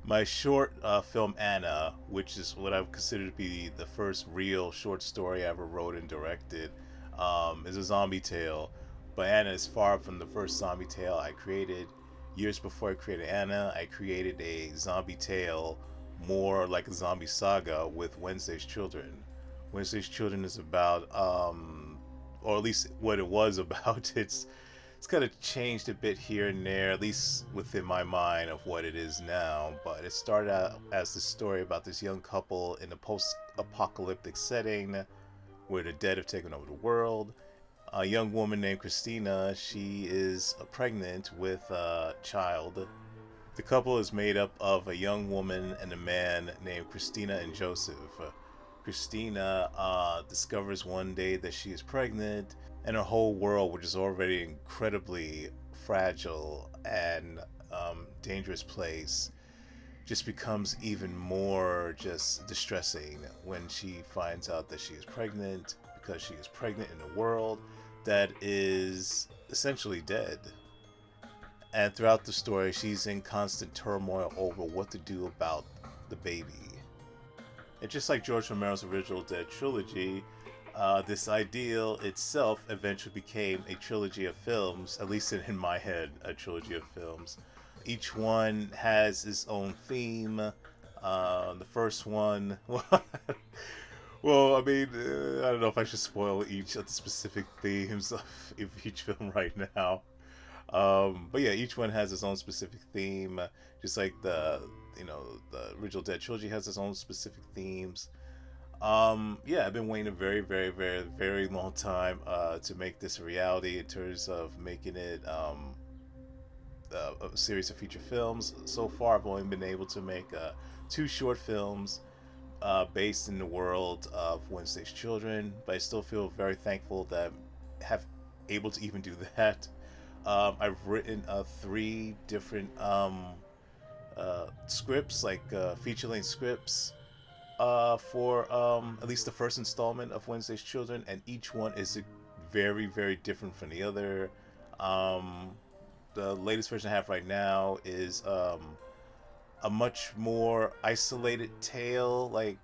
My short film Anna, which is what I would consider to be the first real short story I ever wrote and directed, is a zombie tale. But Anna is far from the first zombie tale I created. Years before I created Anna, I created a zombie tale more like a zombie saga with Wednesday's Children. Wednesday's Children is about, or at least what it was about. It's kind of changed a bit here and there, at least within my mind of what it is now. But it started out as this story about this young couple in a post-apocalyptic setting where the dead have taken over the world. A young woman named Christina, she is pregnant with a child. The couple is made up of a young woman and a man named Christina and Joseph. Christina discovers one day that she is pregnant, and her whole world, which is already an incredibly fragile and dangerous place, just becomes even more just distressing when she finds out that she is pregnant, because she is pregnant in a world that is essentially dead. And throughout the story, she's in constant turmoil over what to do about the baby. And just like George Romero's original Dead trilogy, this ideal itself eventually became a trilogy of films, at least in my head, a trilogy of films. Each one has its own theme. The first one, well, I mean, I don't know if I should spoil each of the specific themes of each film right now. But yeah, each one has its own specific theme, just like the original Dead trilogy has its own specific themes. Yeah, I've been waiting a very, very, very, very long time to make this a reality in terms of making it a series of feature films. So far, I've only been able to make two short films based in the world of Wednesday's Children, but I still feel very thankful that I have able to even do that. I've written three different scripts, like feature-length scripts, for at least the first installment of Wednesday's Children, and each one is very, very different from the other. Um, the latest version I have right now is a much more isolated tale, like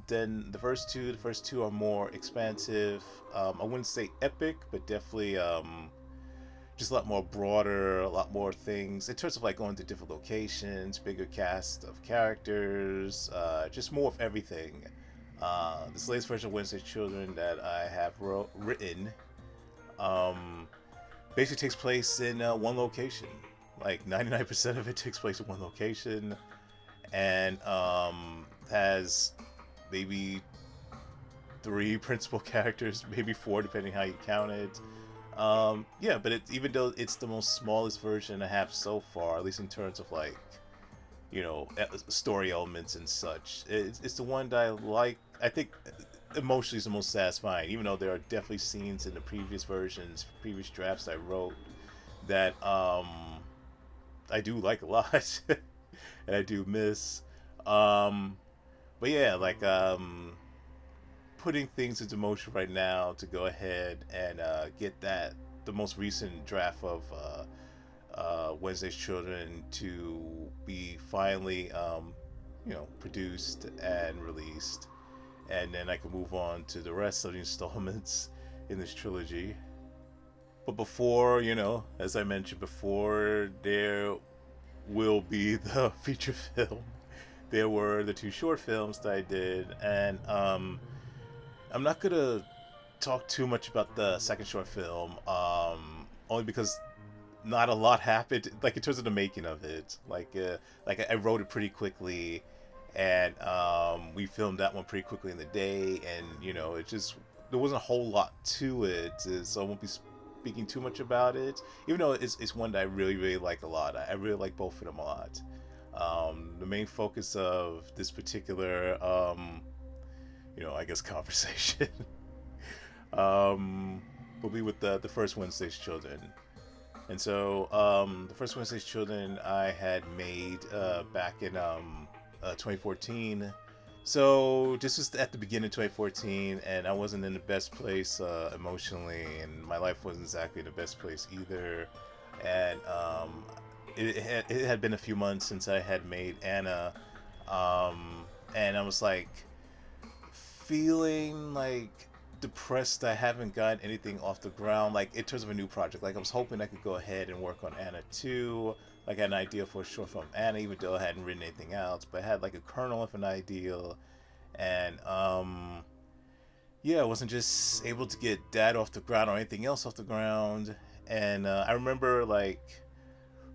than the first two. The first two are more expansive. I wouldn't say epic, but definitely just a lot more broader, a lot more things in terms of like going to different locations, bigger cast of characters, just more of everything. This latest version of Wednesday Children that I have written um, basically takes place in one location. Like 99% of it takes place in one location, and has maybe three principal characters, maybe four, depending how you count it. Yeah, but even though it's the most smallest version I have so far, at least in terms of like, story elements and such, it's the one that I like. I think emotionally is the most satisfying, even though there are definitely scenes in the previous versions, previous drafts I wrote that I do like a lot and I do miss. Um, but yeah, like putting things into motion right now to go ahead and get that the most recent draft of Wednesday's Children to be finally produced and released, and then I can move on to the rest of the installments in this trilogy. But before, as I mentioned before, there will be the feature film. There were the two short films that I did, and I'm not gonna talk too much about the second short film, only because not a lot happened. Like in terms of the making of it, like I wrote it pretty quickly, and we filmed that one pretty quickly in the day, and it just there wasn't a whole lot to it, so I won't be speaking too much about it. Even though it's one that I really, really like a lot. I really like both of them a lot. The main focus of this particular I guess conversation um, will be with the first Wednesday's Children. And so the first Wednesday's Children I had made back in 2014. So this was at the beginning of 2014, and I wasn't in the best place emotionally, and my life wasn't exactly the best place either. And it had been a few months since I had made Anna, and I was like feeling like depressed. I haven't got anything off the ground, like in terms of a new project. Like I was hoping I could go ahead and work on Anna 2. Like I had an idea for a short film Anna, even though I hadn't written anything else, but I had like a kernel of an idea. And yeah, I wasn't just able to get that off the ground or anything else off the ground. And I remember like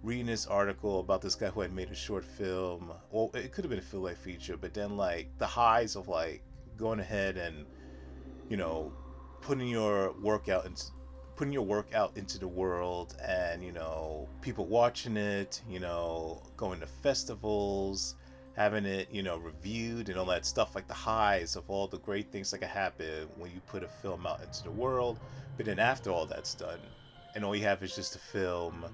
reading this article about this guy who had made a short film. Well, it could have been a full length feature, but then like the highs of like going ahead and you know putting your work out and putting your work out into the world, and people watching it, going to festivals, having it reviewed and all that stuff, like the highs of all the great things that can happen when you put a film out into the world. But then after all that's done, and all you have is just a film,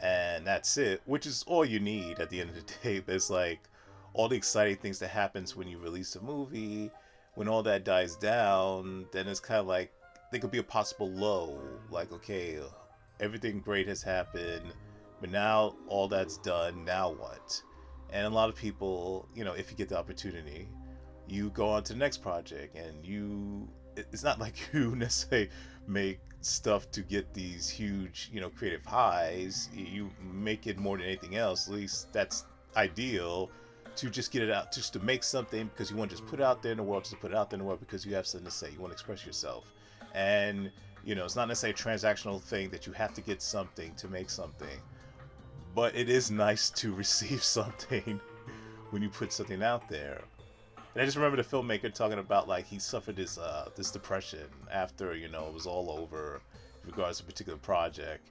and that's it, which is all you need at the end of the day. But it's like all the exciting things that happens when you release a movie, when all that dies down, then it's kind of like there could be a possible low, like okay, everything great has happened, but now all that's done, now what? And a lot of people, if you get the opportunity, you go on to the next project, and it's not like you necessarily make stuff to get these huge, creative highs. You make it more than anything else. At least that's ideal, to just get it out, just to make something because you want to just put it out there in the world, just to put it out there in the world because you have something to say. You want to express yourself, and it's not necessarily a transactional thing that you have to get something to make something. But it is nice to receive something when you put something out there. And I just remember the filmmaker talking about like he suffered this depression after it was all over, in regards to a particular project,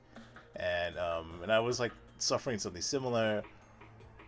and I was like suffering something similar,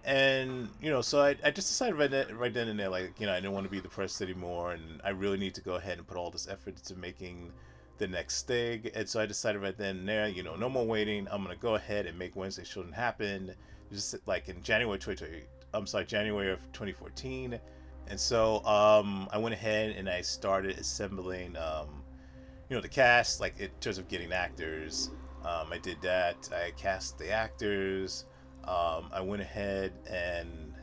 and so I just decided right then and there, like I didn't want to be depressed anymore, and I really need to go ahead and put all this effort into making the next thing. And so I decided right then and there, no more waiting. I'm gonna go ahead and make Wednesday Shouldn't Happen, just like in January 2020. I'm sorry, January of 2014. And so I went ahead and I started assembling, the cast, like in terms of getting actors. I did that. I cast the actors. I went ahead and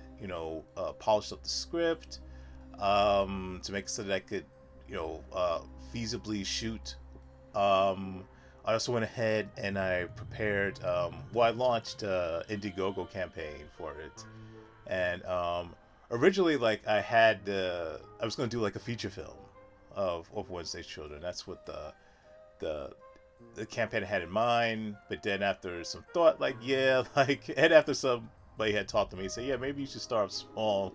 polished up the script, to make so that I could feasibly shoot. I also went ahead and I prepared. I launched a Indiegogo campaign for it, and originally, like I was going to do like a feature film of Wednesday's Children. That's what the the campaign I had in mind. But then after some thought, like yeah, like and after somebody had talked to me, say yeah, maybe you should start small,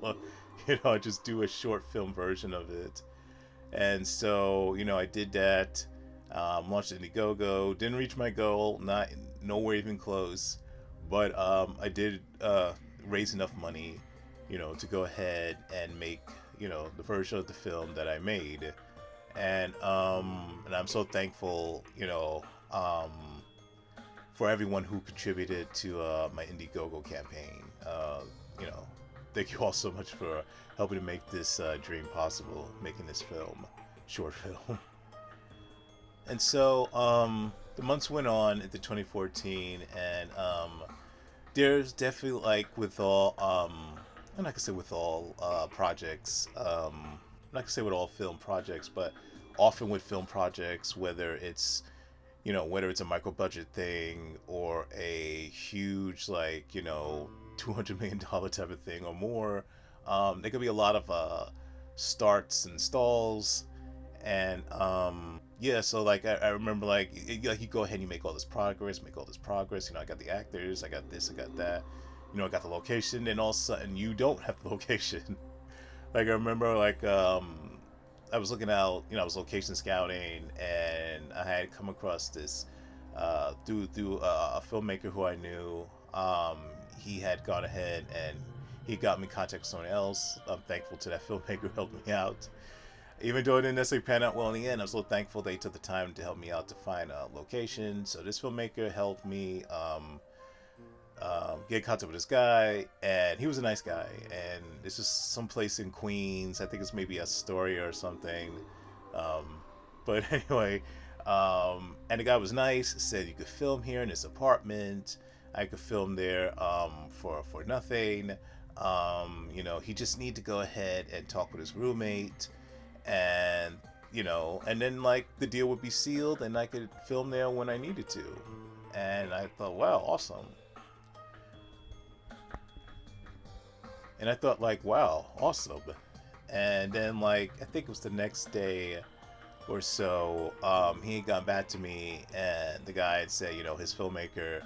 just do a short film version of it. And so I did that. Launched Indiegogo. Didn't reach my goal. Not nowhere even close. But I did raise enough money, to go ahead and make the version of the film that I made, and I'm so thankful, um, for everyone who contributed to my Indiegogo campaign. You know, Thank you all so much for helping to make this dream possible, making this short film. And so the months went on into 2014, and there's definitely like with all I'm not gonna say with all projects, I'm not gonna say with all film projects, but often with film projects, whether it's a micro budget thing or a huge $200 million type of thing or more, there could be a lot of starts and stalls, and yeah, so I remember you go ahead and you make all this progress, I got the actors, I got this, I got that, I got the location, and all of a sudden you don't have the location. I remember I was looking out, I was location scouting, and I had come across this through a filmmaker who I knew. He had gone ahead and he got me in contact with someone else. I'm thankful to that filmmaker who helped me out. Even though it didn't necessarily pan out well in the end, I'm so thankful they took the time to help me out to find a location. So this filmmaker helped me get in contact with this guy, and he was a nice guy. And it's just someplace in Queens. I think it's maybe Astoria or something. Um, but anyway, and the guy was nice. Said you could film here in this apartment. I could film there for nothing. He just need to go ahead and talk with his roommate, and and then like the deal would be sealed, and I could film there when I needed to. And I thought, wow, awesome. And I thought, like, wow, awesome. And then, like, I think it was the next day or so, he had gotten back to me, and the guy had said, his filmmaker.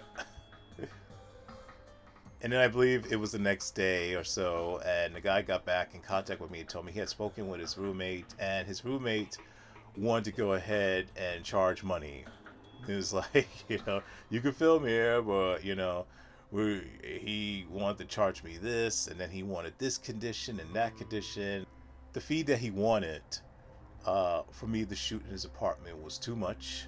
And then I believe it was the next day or so, and the guy got back in contact with me and told me he had spoken with his roommate, and his roommate wanted to go ahead and charge money. It was like, you can film here, but he wanted to charge me this, and then he wanted this condition and that condition. The fee that he wanted for me to shoot in his apartment was too much,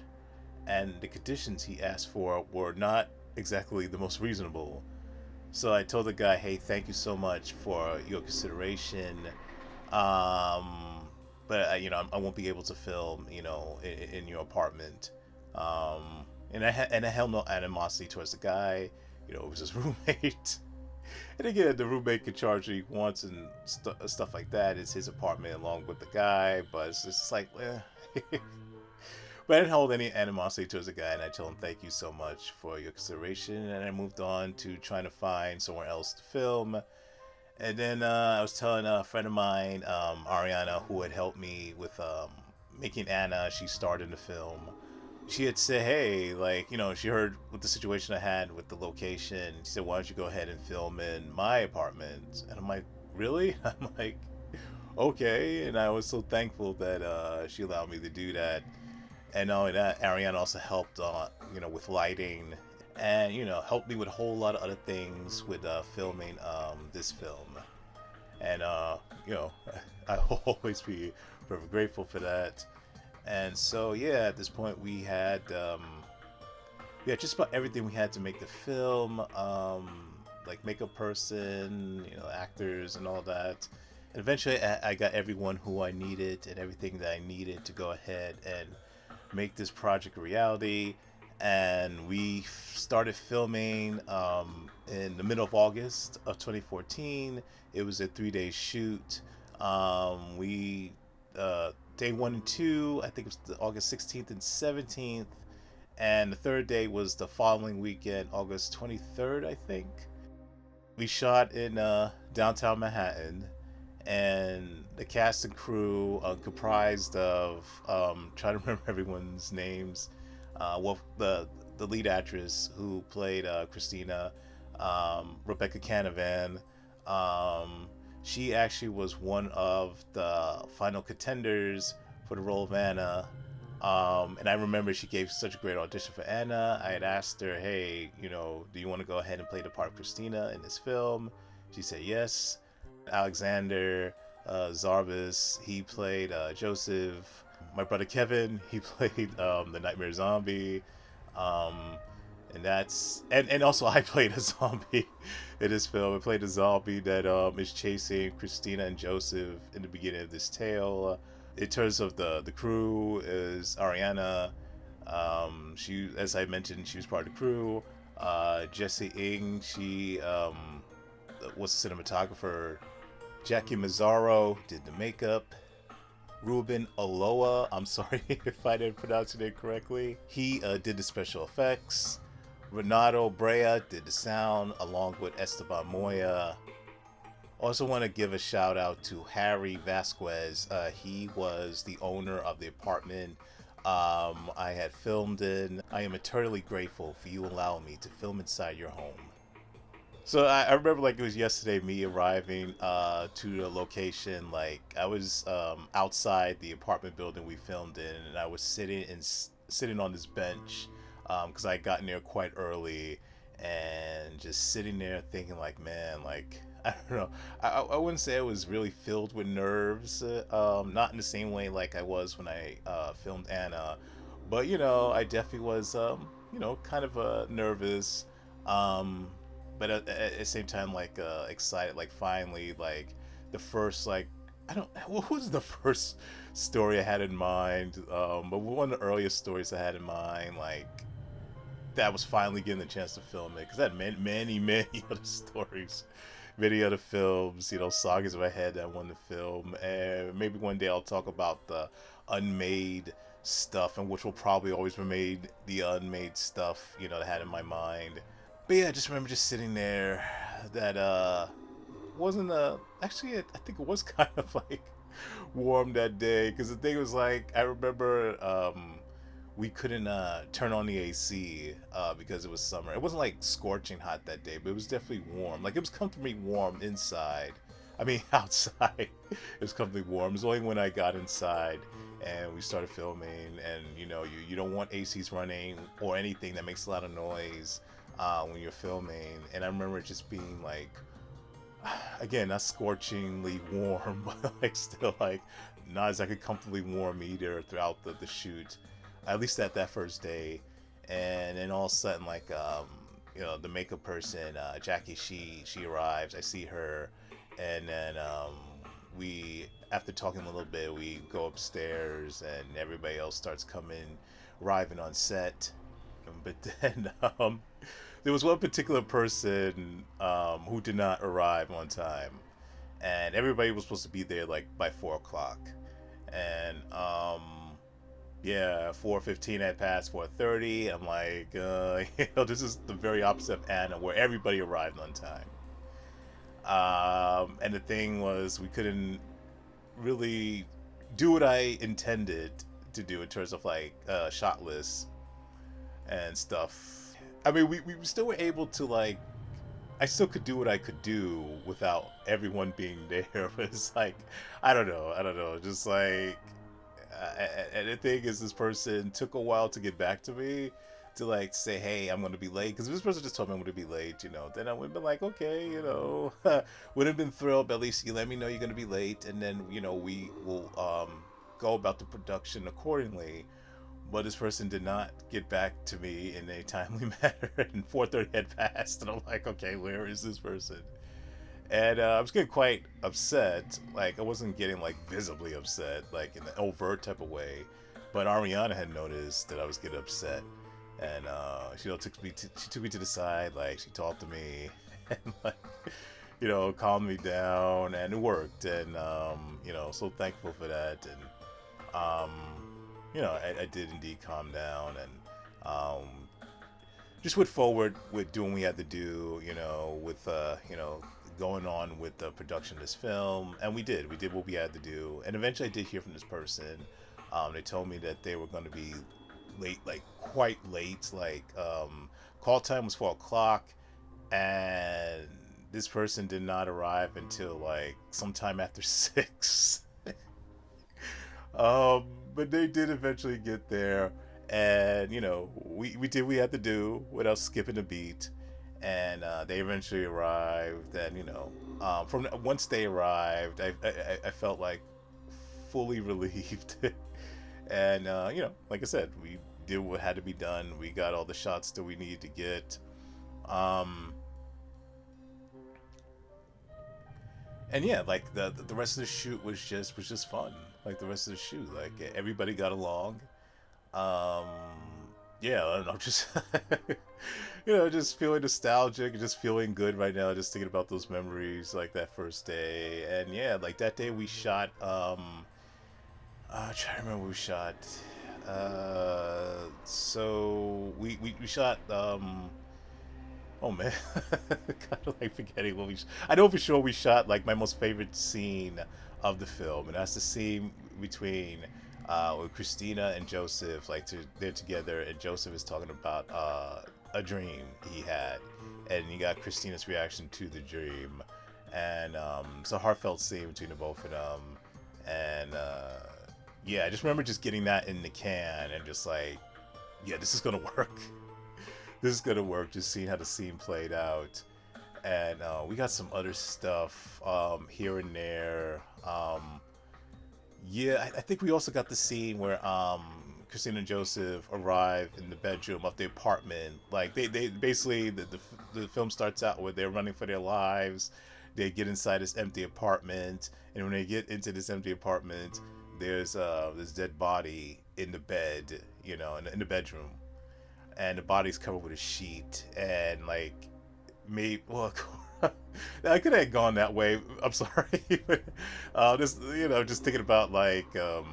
and the conditions he asked for were not exactly the most reasonable. So I told the guy, hey, thank you so much for your consideration. But I won't be able to film, in your apartment. And I held no animosity towards the guy. It was his roommate. And again, the roommate could charge what he wants and stuff like that. It's his apartment along with the guy, but it's just like, But I didn't hold any animosity towards the guy, and I told him thank you so much for your consideration, and I moved on to trying to find somewhere else to film. And then I was telling a friend of mine, Ariana, who had helped me with making Anna. She starred in the film. She had said, hey, like, she heard what the situation I had with the location. She said, why don't you go ahead and film in my apartment? And I'm like, really? I'm like, okay. And I was so thankful that she allowed me to do that. And not only that, Ariana also helped, with lighting, and helped me with a whole lot of other things with filming this film. And I'll always be forever grateful for that. And so yeah, at this point we had just about everything we had to make the film, like makeup person, actors and all that. And eventually I got everyone who I needed and everything that I needed to go ahead and make this project a reality. And we started filming in the middle of August of 2014. It was a 3-day shoot. We day 1 and 2, I think it was August 16th and 17th, and the third day was the following weekend, August 23rd, I think. We shot in downtown Manhattan, and the cast and crew comprised of trying to remember everyone's names. The lead actress who played Christina, Rebecca Canavan. She actually was one of the final contenders for the role of Anna. And I remember she gave such a great audition for Anna. I had asked her, hey, do you want to go ahead and play the part of Christina in this film? She said yes. Alexander Zarbis, he played Joseph. My brother Kevin, he played the Nightmare Zombie. And also I played a zombie in this film. I played a zombie that is chasing Christina and Joseph in the beginning of this tale. In terms of the crew, is Ariana. She, as I mentioned, she was part of the crew. Jessie Ng, she was a cinematographer. Jackie Mazzaro did the makeup. Ruben Aloa, I'm sorry if I didn't pronounce it correctly, he did the special effects. Renato Brea did the sound along with Esteban Moya. Also want to give a shout out to Harry Vasquez. He was the owner of the apartment I had filmed in. I am eternally grateful for you allowing me to film inside your home. So I remember like it was yesterday, me arriving to the location. Like I was outside the apartment building we filmed in, and I was sitting on this bench because I had gotten there quite early, and just sitting there thinking like, man, like I don't know, I wouldn't say I was really filled with nerves, not in the same way like I was when I filmed Anna, but I definitely was kind of nervous. But at the same time, like excited, like finally, like the first, like I don't, what was the first story I had in mind? But one of the earliest stories I had in mind, like that was finally getting the chance to film it, because I had many other stories, many other films, sagas in my head that I wanted to film. And maybe one day I'll talk about the unmade stuff, and which will probably always remain the unmade stuff, that I had in my mind. But yeah, I just remember just sitting there. That wasn't actually, I think it was kind of like warm that day, because the thing was like, I remember we couldn't turn on the AC because it was summer. It wasn't like scorching hot that day, but it was definitely warm. Like, it was comfortably warm inside. I mean, outside it was comfortably warm. It was only when I got inside and we started filming, and you don't want ACs running or anything that makes a lot of noise when you're filming. And I remember it just being like, again, not scorchingly warm, but like still like not exactly comfortably warm either throughout the shoot, at least at that first day. And then all of a sudden, like, the makeup person, Jackie, she arrives. I see her, and then we, after talking a little bit, we go upstairs, and everybody else starts arriving on set. But then there was one particular person who did not arrive on time, and everybody was supposed to be there like by 4 o'clock, and yeah, 4:15 had passed, 4:30. I'm like, this is the very opposite of Anna, where everybody arrived on time. And the thing was, we couldn't really do what I intended to do in terms of like shot lists and stuff. I mean, we still were able to, like, I still could do what I could do without everyone being there. But it's like, I don't know, just like, and the thing is, this person took a while to get back to me, to like say, hey, I'm going to be late, because this person just told me I'm going to be late. Then I would have been like, okay, would have been thrilled, but at least you let me know you're going to be late, and then we will go about the production accordingly. But this person did not get back to me in a timely manner, and 4:30 had passed, and I'm like, okay, where is this person? And I was getting quite upset. Like, I wasn't getting like visibly upset, like in an overt type of way, but Ariana had noticed that I was getting upset, and she took me to the side, like she talked to me, and like, calmed me down, and it worked. And so thankful for that. And I did indeed calm down, and just went forward with doing what we had to do, with going on with the production of this film. And we did what we had to do. And eventually I did hear from this person. They told me that they were going to be late, like quite late, like call time was 4 o'clock, and this person did not arrive until like sometime after 6. But they did eventually get there, and we did what we had to do without skipping a beat. And they eventually arrived, and from once they arrived, I felt like fully relieved. And like I said, we did what had to be done. We got all the shots that we needed to get. And yeah, like the rest of the shoot was just fun. Like, the rest of the shoot, like, everybody got along. Um, yeah, I don't know, just just feeling nostalgic, just feeling good right now, just thinking about those memories, like that first day. And yeah, like that day we shot. I'm trying to remember what we shot. So we shot. Oh man, kind of like forgetting what we. I know for sure we shot like my most favorite scene of the film, and that's the scene between with Christina and Joseph. Like, they're together, and Joseph is talking about a dream he had, and you got Christina's reaction to the dream, and it's a heartfelt scene between the both of them. And yeah, I just remember just getting that in the can, and just like, yeah, this is gonna work. This is gonna work. Just seeing how the scene played out. And we got some other stuff here and there. Yeah, I think we also got the scene where Christina and Joseph arrive in the bedroom of the apartment. Like, they basically, the film starts out where they're running for their lives. They get inside this empty apartment, and when they get into this empty apartment, there's this dead body in the bed, in the bedroom. and the body's covered with a sheet, and like me, well, I could have gone that way. I'm sorry, but just just thinking about like how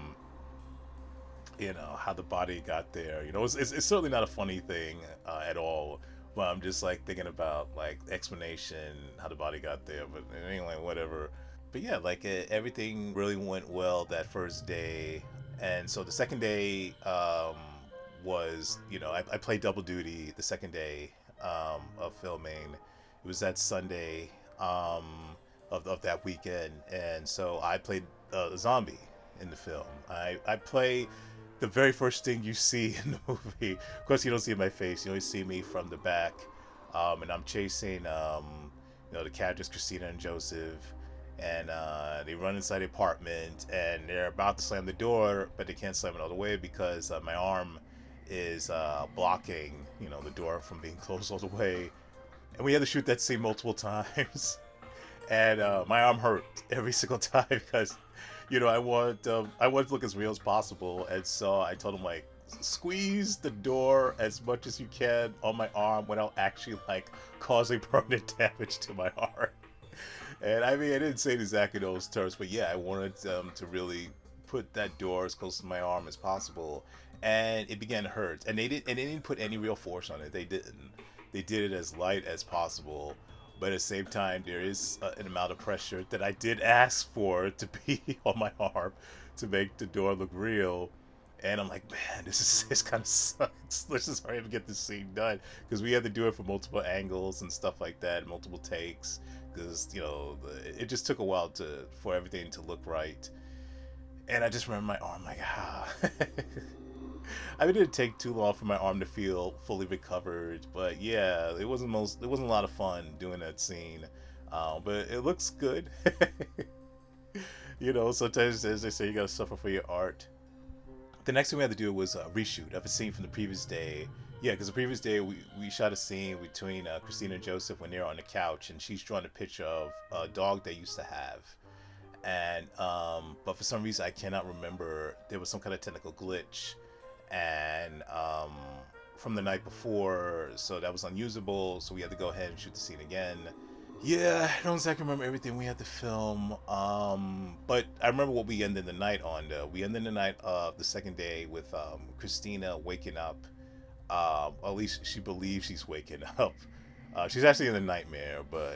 the body got there. It's certainly not a funny thing at all. But I'm just like thinking about like the explanation how the body got there. But anyway, whatever. But yeah, like everything really went well that first day, and so the second day was I played double duty the second day of filming. It was that Sunday of that weekend, and so I played a zombie in the film. I play the very first thing you see in the movie. Of course, you don't see my face. You only see me from the back, and I'm chasing the characters Christina and Joseph, and they run inside the apartment, and they're about to slam the door, but they can't slam it all the way because my arm is blocking the door from being closed all the way, and we had to shoot that scene multiple times. And my arm hurt every single time because I want to look as real as possible, and so I told him like squeeze the door as much as you can on my arm without actually like causing permanent damage to my heart. And I mean, I didn't say it exactly those terms, but yeah, I wanted to really put that door as close to my arm as possible, and it began to hurt. And they didn't put any real force on it. They didn't. They did it as light as possible, but at the same time, there is an amount of pressure that I did ask for to be on my arm to make the door look real. And I'm like, man, this kind of sucks. Let's just hurry up and get this scene done because we had to do it from multiple angles and stuff like that, multiple takes. Because it just took a while for everything to look right. And I just remember my arm like, ah. I mean, it didn't take too long for my arm to feel fully recovered, but yeah, it wasn't a lot of fun doing that scene, but it looks good. Sometimes as they say, you gotta suffer for your art. The next thing we had to do was a reshoot of a scene from the previous day. Yeah, because the previous day we shot a scene between Christina and Joseph when they're on the couch, and she's drawing a picture of a dog they used to have. And but for some reason I cannot remember, there was some kind of technical glitch, and from the night before, so that was unusable, so we had to go ahead and shoot the scene again. Yeah, I don't exactly remember everything we had to film, but I remember what we ended the night on. Though we ended the night of the second day with Christina waking up. At least she believes she's waking up. She's actually in a nightmare, but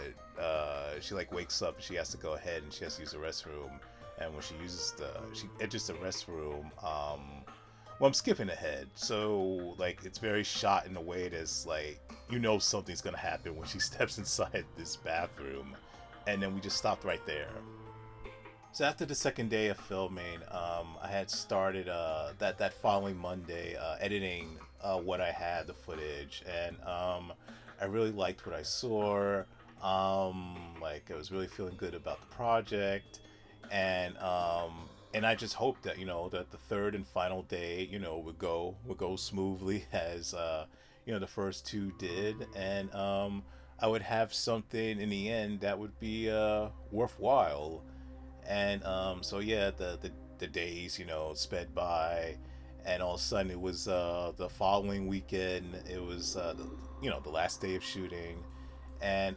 she like wakes up and she has to go ahead and she has to use the restroom. And when she enters the restroom. Well, I'm skipping ahead, so like it's very shot in a way that's like something's gonna happen when she steps inside this bathroom, and then we just stopped right there. So after the second day of filming, I had started that following Monday editing what I had, the footage, and I really liked what I saw. Like I was really feeling good about the project, and I just hoped that that the third and final day would go smoothly as the first two did, and I would have something in the end that would be worthwhile. And so yeah, the days sped by, and all of a sudden it was the following weekend. It was the last day of shooting, and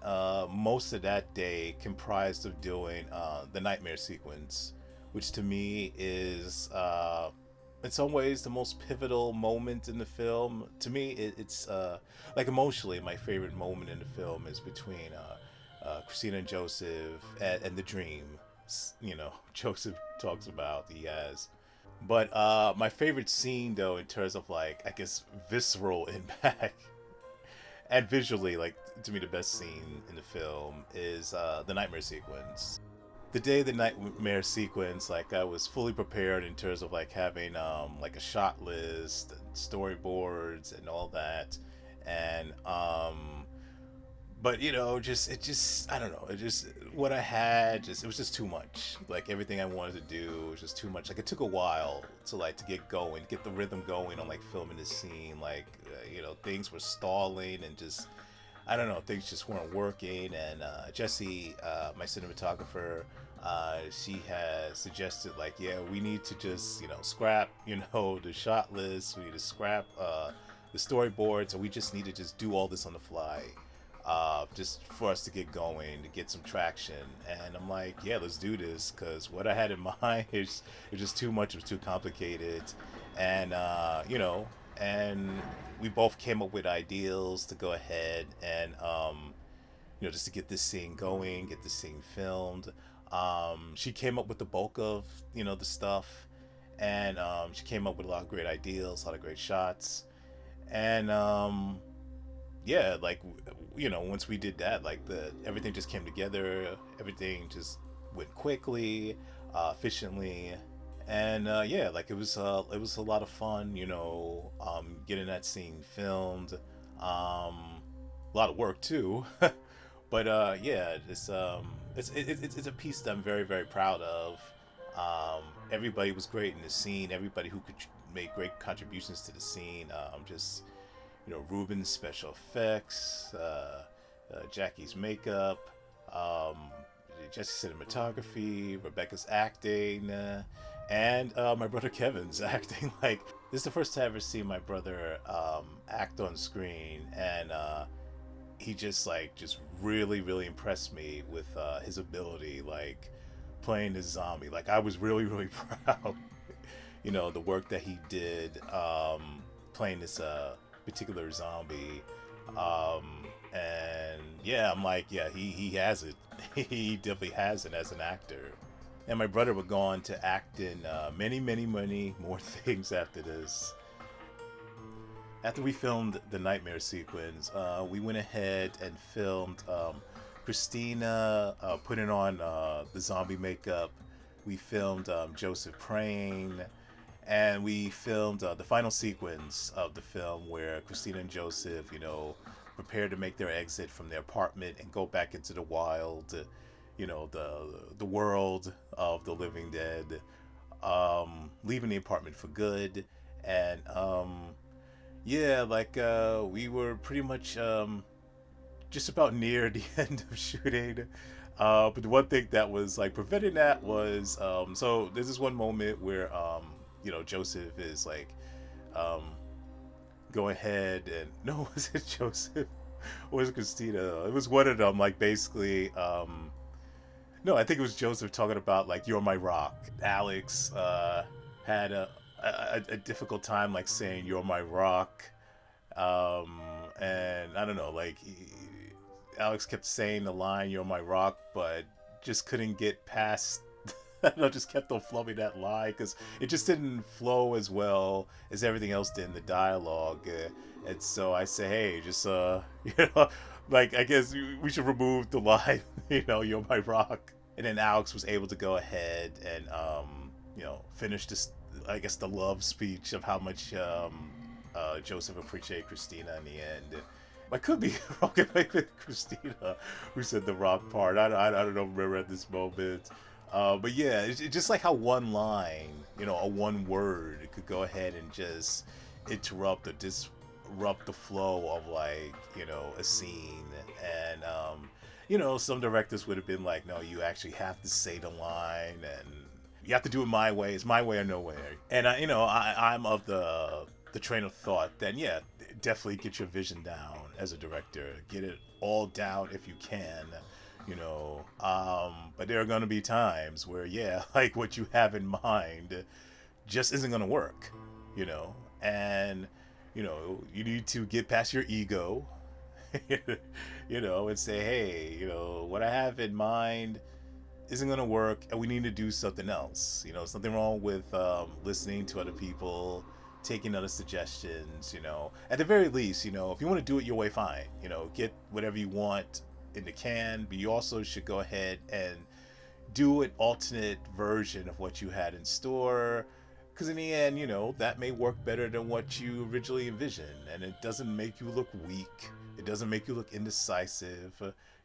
most of that day comprised of doing the nightmare sequence, which to me is in some ways the most pivotal moment in the film. To me, it's like emotionally my favorite moment in the film is between Christina and Joseph and the dream. Joseph talks about he has. But my favorite scene, though, in terms of like I guess visceral impact and visually, like to me the best scene in the film is the nightmare sequence. The day of the nightmare sequence, like I was fully prepared in terms of like having like a shot list and storyboards and all that, and but just I don't know, it just what I had, just it was just too much. Like everything I wanted to do was just too much. Like it took a while to get going, get the rhythm going on like filming this scene. Like things were stalling and just I don't know, things just weren't working. And Jessie, my cinematographer, she has suggested like, yeah, we need to just scrap the shot list. We need to scrap the storyboards, and we just need to just do all this on the fly, just for us to get going, to get some traction. And I'm like, yeah, let's do this, because what I had in mind is just too much. It was too complicated, and and we both came up with ideals to go ahead and just to get this scene going, get this scene filmed. She came up with the bulk of the stuff, and she came up with a lot of great ideas, a lot of great shots, and yeah, like once we did that, like the everything just came together, everything just went quickly, efficiently, and yeah, like it was a lot of fun, getting that scene filmed, a lot of work too. But yeah, it's a piece that I'm very very proud of. Everybody was great in the scene. Everybody who could make great contributions to the scene. Just Ruben's special effects, Jackie's makeup, um, Jesse's cinematography, Rebecca's acting, and my brother Kevin's acting. Like, this is the first time I ever seen my brother act on screen, and he just really really impressed me with his ability, like playing this zombie. Like, I was really really proud, the work that he did, playing this particular zombie. And yeah, I'm like, yeah, he has it. He definitely has it as an actor. And my brother would go on to act in many many more things after this. After we filmed the nightmare sequence, we went ahead and filmed Christina putting on the zombie makeup. We filmed Joseph praying, and we filmed the final sequence of the film where Christina and Joseph, prepare to make their exit from their apartment and go back into the wild, the world of the living dead, leaving the apartment for good. And yeah, like we were pretty much just about near the end of shooting. But the one thing that was like preventing that was so there's this one moment where Joseph is like um, go ahead and no, was it Joseph or was it Christina? It was one of them. Like, basically, no, I think it was Joseph talking about like "You're my rock." Alex had a difficult time like saying "You're my rock," and I don't know, like Alex kept saying the line "You're my rock," but just couldn't get past. I don't know, just kept on flubbing that line because it just didn't flow as well as everything else did in the dialogue. And so I say, hey, just like, I guess we should remove the line, "You're my rock." And then Alex was able to go ahead and finish this, I guess, the love speech of how much Joseph appreciated Christina in the end. I could be wrong with Christina, who said the rock part. I don't know, remember at this moment. But yeah, it's just like how one line, a one word could go ahead and just interrupt or disrupt the flow of, like, a scene. And some directors would have been like, no, you actually have to say the line, and you have to do it my way. It's my way or no way. And I'm of the train of thought that, yeah, definitely get your vision down as a director. Get it all down if you can. But there are going to be times where, yeah, like what you have in mind just isn't going to work, and you need to get past your ego, and say, hey, what I have in mind isn't going to work, and we need to do something else. Something wrong with listening to other people, taking other suggestions. At the very least, if you want to do it your way, fine. Get whatever you want in the can, but you also should go ahead and do an alternate version of what you had in store, because in the end, that may work better than what you originally envisioned, and it doesn't make you look weak, it doesn't make you look indecisive,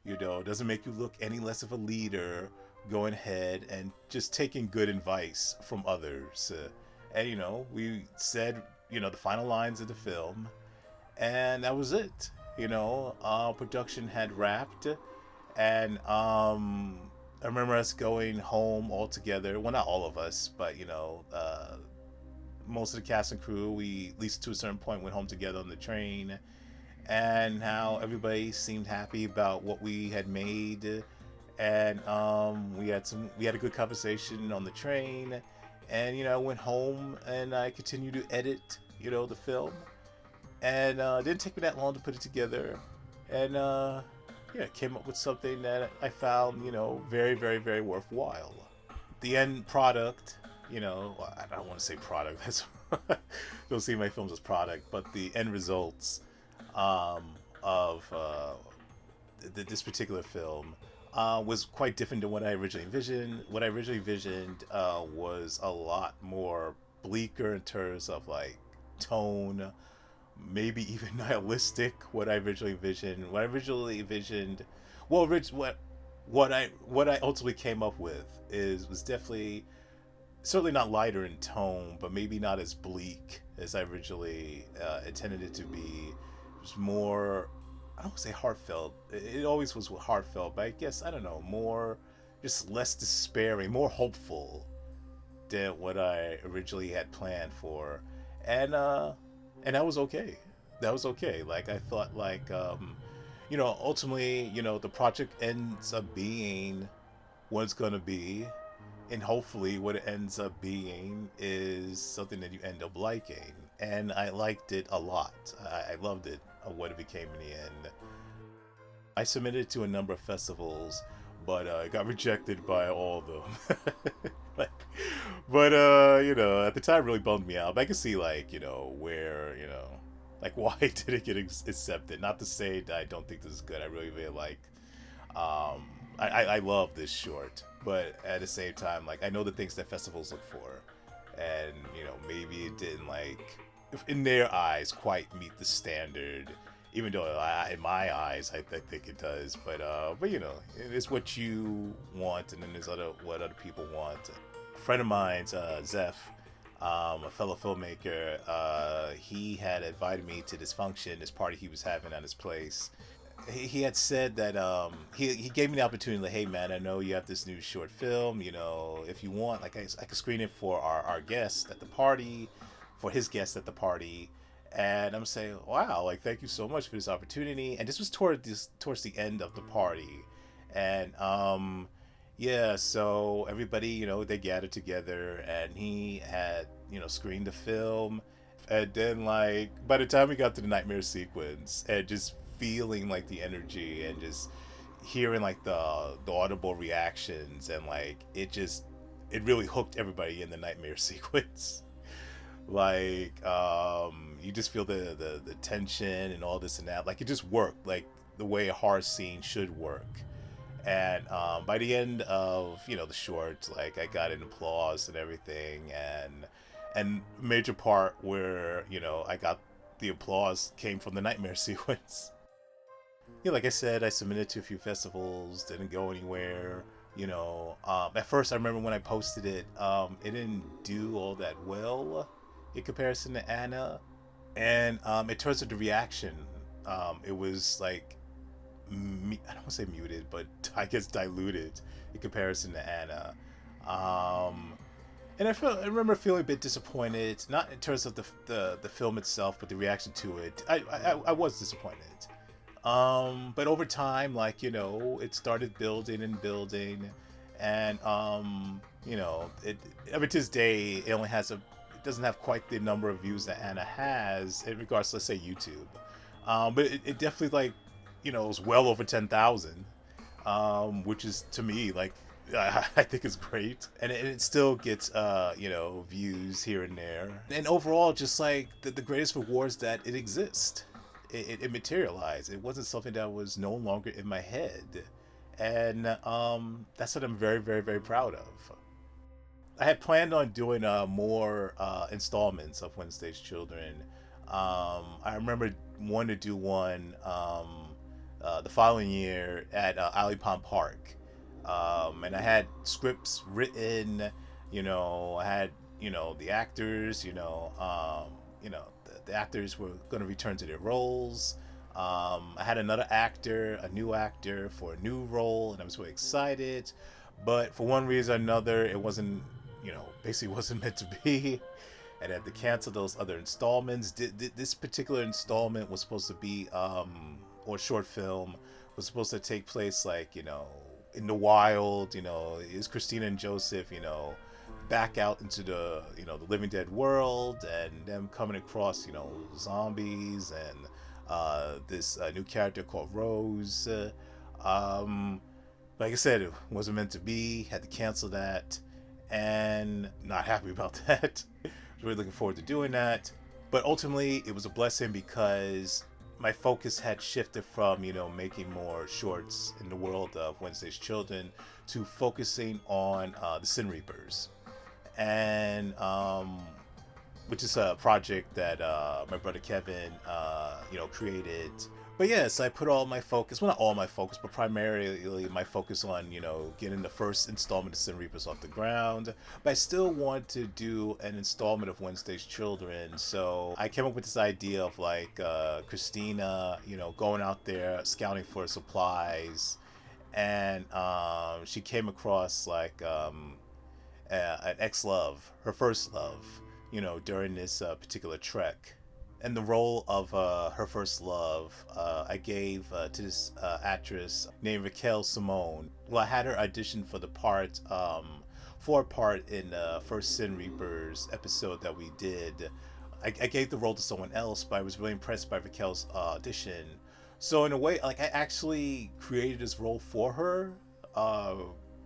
it doesn't make you look any less of a leader going ahead and just taking good advice from others. And we said the final lines of the film, and that was it. Production had wrapped, and I remember us going home all together. Well, not all of us, but most of the cast and crew, we at least to a certain point went home together on the train, and how everybody seemed happy about what we had made, and we had a good conversation on the train, and I went home and I continued to edit the film, and it didn't take me that long to put it together, and yeah, came up with something that I found very, very, very worthwhile. The end product, I don't want to say product. That's don't see my films as product, but the end results um, of this particular film was quite different than what I originally envisioned. What I originally envisioned was a lot more bleaker in terms of like tone, maybe even nihilistic. What I originally envisioned, well, what I ultimately came up with was definitely certainly not lighter in tone, but maybe not as bleak as I originally intended it to be. It was more, I don't want to say heartfelt. It always was heartfelt, but I guess, I don't know, more, just less despairing, more hopeful than what I originally had planned for. And, uh, and that was okay. That was okay. Like, I thought, like, ultimately, the project ends up being what it's going to be, and hopefully what it ends up being is something that you end up liking, and I liked it a lot. I loved it, what it became in the end. I submitted it to a number of festivals, but it got rejected by all of them. but at the time, it really bummed me out. But I can see, like, where, like, why did it get accepted? Not to say that I don't think this is good. I really, really like um, I love this short, but at the same time, like, I know the things that festivals look for, and maybe it didn't, like, in their eyes, quite meet the standard. Even though in my eyes, I think it does. But it's what you want, and then there's what other people want. A friend of mine's, Zeph, a fellow filmmaker, he had invited me to this function, this party he was having at his place. He had said that he gave me the opportunity, like, hey man, I know you have this new short film, if you want, like, I could screen it for our guest at the party, for his guest at the party. And I'm saying, wow, like, thank you so much for this opportunity. And this was towards the end of the party. And yeah, so everybody, they gathered together, and he had screened the film. And then, like, by the time we got to the nightmare sequence, and just feeling like the energy, and just hearing like the audible reactions, and like it really hooked everybody in the nightmare sequence. Like, you just feel the tension and all this and that. Like, it just worked like the way a horror scene should work. And by the end of the short, like, I got an applause and everything, and major part where I got the applause came from the nightmare sequence. Yeah, like I said, I submitted to a few festivals, didn't go anywhere. At first, I remember when I posted it, it didn't do all that well in comparison to Anna, and it turns out the reaction, it was like, I don't want to say muted, but I guess diluted in comparison to Anna. Um, and I remember feeling a bit disappointed, not in terms of the film itself, but the reaction to it. I was disappointed. But over time, like, it started building and building, and it, I mean, to this day, it doesn't have quite the number of views that Anna has in regards to, let's say, YouTube. But it definitely, like, it was well over 10,000, which is, to me, like, I think it's great, and it still gets views here and there, and overall, just like the greatest rewards that it exists. It materialized. It wasn't something that was no longer in my head, and that's what I'm very, very, very proud of. I had planned on doing more installments of Wednesday's Children. I remember wanting to do one the following year at Ali Pond Park, and I had scripts written. I had the actors. The actors were going to return to their roles. I had another actor, a new actor for a new role, and I was really excited. But for one reason or another, it wasn't, basically wasn't meant to be. and I had to cancel those other installments. This particular installment was supposed to be, or short film, was supposed to take place like, in the wild. Is Christina and Joseph, back out into the, the living dead world, and them coming across, zombies, and this new character called Rose. Um, like I said, it wasn't meant to be. Had to cancel that, and not happy about that. Really looking forward to doing that, but ultimately it was a blessing because my focus had shifted from making more shorts in the world of Wednesday's Children to focusing on the Sin Reapers, and which is a project that my brother Kevin, created. But yes, I put all my focus, well, not all my focus, but primarily my focus on, getting the first installment of Sin Reapers off the ground. But I still want to do an installment of Wednesday's Children. So I came up with this idea of like Christina, going out there scouting for supplies. And she came across like an ex-love, her first love, during this particular trek. And the role of her first love, I gave to this actress named Raquel Simone. Well, I had her audition for the part, for a part in the first Sin Reapers episode that we did. I gave the role to someone else, but I was really impressed by Raquel's audition. So in a way, like I actually created this role for her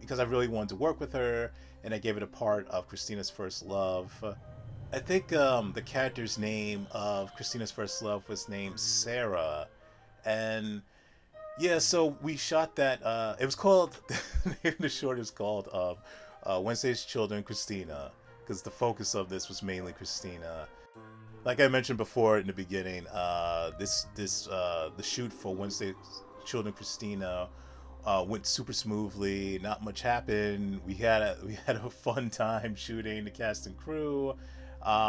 because I really wanted to work with her, and I gave it a part of Christina's first love. I think the character's name of Christina's first love was named Sarah, and yeah, so we shot that. It was called the name of the short is called Wednesday's Children Christina, because the focus of this was mainly Christina. Like I mentioned before in the beginning, the shoot for Wednesday's Children Christina went super smoothly. Not much happened. We had a fun time shooting, the cast and crew.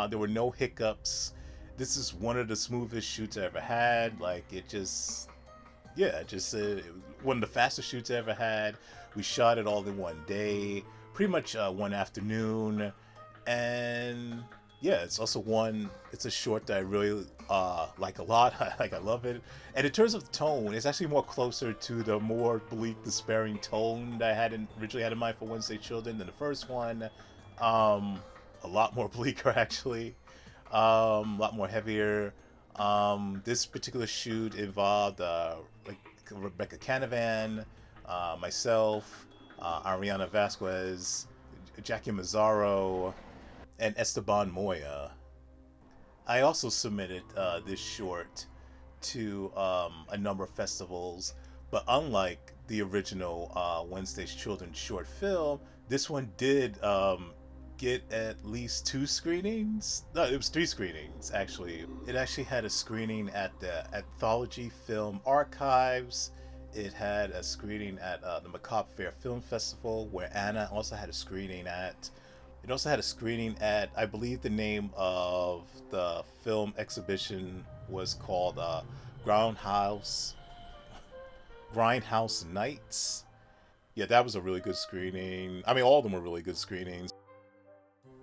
There were no hiccups. This is one of the smoothest shoots I ever had. Like it just, yeah, it was one of the fastest shoots I ever had. We shot it all in one day, pretty much one afternoon, and yeah, it's also it's a short that I really like a lot. I love it. And in terms of the tone, it's actually more closer to the more bleak, despairing tone that I originally had in mind for Wednesday Children than the first one. A lot more bleaker actually, a lot more heavier. This particular shoot involved like Rebecca Canavan, myself, Ariana Vasquez, Jackie Mazzaro, and Esteban Moya. I also submitted this short to a number of festivals, but unlike the original Wednesday's Children short film, this one did get at least 2 screenings. No, it was 3 screenings actually. It actually had a screening at the Anthology Film Archives. It had a screening at the Macabre Fair Film Festival, where Anna also had a screening at. It also had a screening at, I believe the name of the film exhibition was called Grindhouse Nights. Yeah, that was a really good screening. I mean, all of them were really good screenings.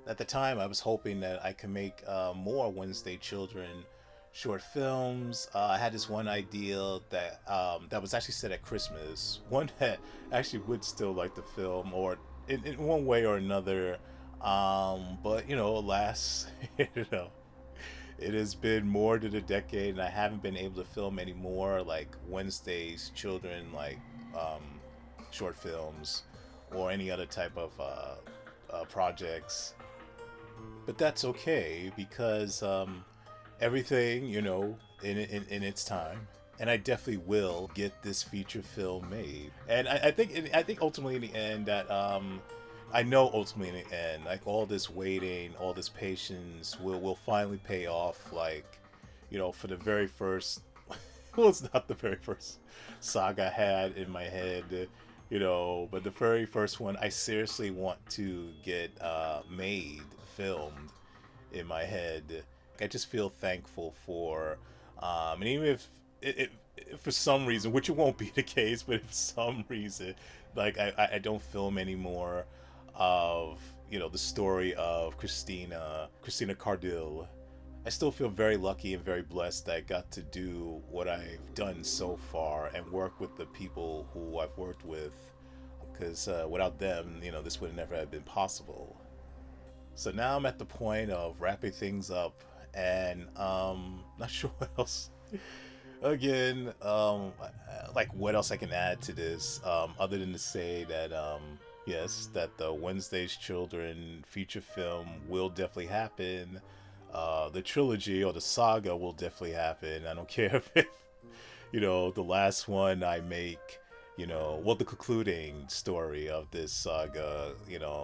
At the time, I was hoping that I could make more Wednesday Children short films. I had this one idea that was actually set at Christmas. One that actually would still like the film, or in one way or another. But alas, it has been more than a decade, and I haven't been able to film any more like Wednesday's Children, like short films, or any other type of projects. But that's okay, because everything, in its time. And I definitely will get this feature film made. And I think ultimately in the end that I know ultimately in the end, like all this waiting, all this patience will finally pay off. Like, for the very first, well, it's not the very first saga I had in my head, but the very first one I seriously want to get made, filmed in my head. I just feel thankful for, and even if for some reason, which it won't be the case, but if for some reason, like I don't film anymore, of, the story of Christina Cardille. I still feel very lucky and very blessed that I got to do what I've done so far and work with the people who I've worked with, because without them, this would never have been possible. So now I'm at the point of wrapping things up, and not sure what else. Again, like what else I can add to this, other than to say that yes, that the Wednesday's Children feature film will definitely happen. The trilogy or the saga will definitely happen. I don't care if the last one I make, well, the concluding story of this saga,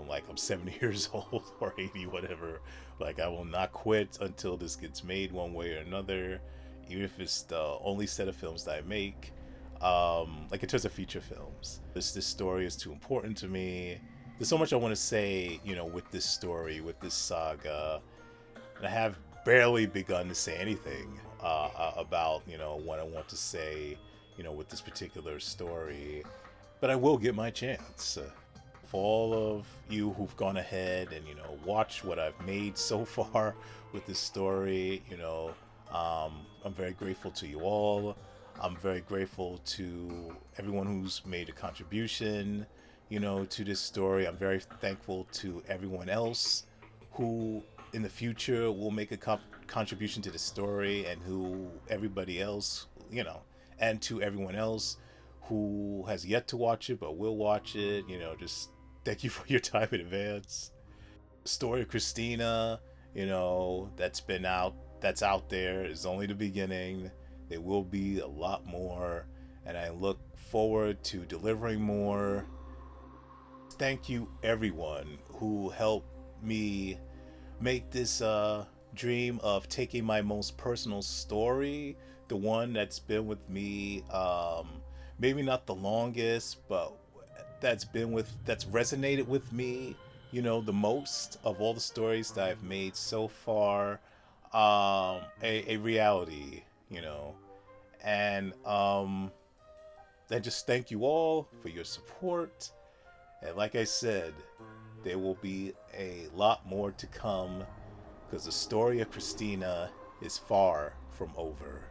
like I'm 70 years old or 80, whatever. Like, I will not quit until this gets made one way or another, even if it's the only set of films that I make. Like, in terms of feature films, this story is too important to me. There's so much I want to say, with this story, with this saga, and I have barely begun to say anything about what I want to say, with this particular story. But I will get my chance. For all of you who've gone ahead and watched what I've made so far with this story, I'm very grateful to you all. I'm very grateful to everyone who's made a contribution, to this story. I'm very thankful to everyone else who in the future will make a contribution to the story, and who everybody else, and to everyone else who has yet to watch it but will watch it. Just thank you for your time in advance. Story of Christina, that's out there, is only the beginning. There will be a lot more, and I look forward to delivering more. Thank you, everyone who helped me make this dream of taking my most personal story, the one that's been with me, maybe not the longest, but that's resonated with me, the most of all the stories that I've made so far, a reality, and I just thank you all for your support. And like I said, there will be a lot more to come, because the story of Christina is far from over.